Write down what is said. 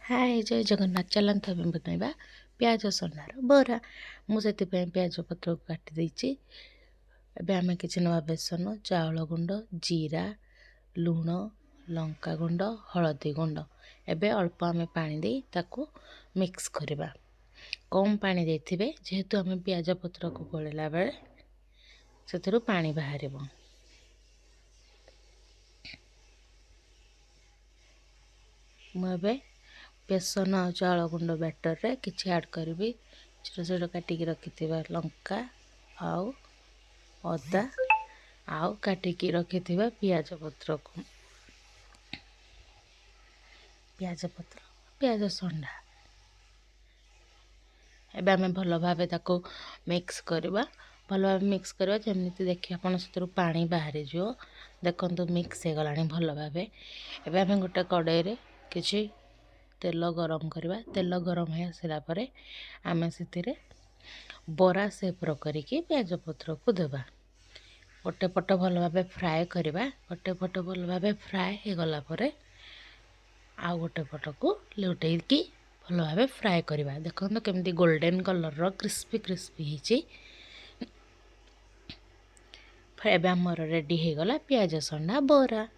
हाय जय जगन्नाथ चलता बनवा प्याज सन्नार बरा मुझे प्याज पत्र को काटी देछि एबे आमे किछि नवा बेसन चाउल गुंड जीरा लुण लंका गुंड हळदी गुंड एबे अल्प आमे पानी दे ताको मिक्स करबा कम पानी देथिबे जेहेतु आमे प्याज पत्र को गोळेला बेले सेथरो पानी बाहरिबो मुबे बेसन और चाउल गुंड बैटर रे किछि ऐड करबी छोट छोट काटिकी रखिथिबा लंका आउ अदा आउ काटिकी रखिथिबा प्याज पत्र को प्याज संडा एबे आमे भलो भाबे ताको मिक्स करबा भलो भाबे मिक्स करबा जेमिति देखि आपण सेतरु पानी बाहरी जो देखंतु मिक्स हे गलानी भलो भाबे एबे आमे गोटे कड़ाई रे किछि तेल गरम करवा तेल गरम हो आसला परे आमे सेतिरे बरा सेप करिकी प्याज पत्र को देबा गोटे पट भलो भाबे फ्राए करवा गोटे पट भलो भाबे फ्राए हे गला परे आ गोटे पट को लेउटेकी भलो भाबे फ्राए करवा देखंतु केमती गोल्डन कलर रो क्रिस्पी क्रिस्पी हिची एबे हमर रेडी हे गला प्याज सन्ना बरा।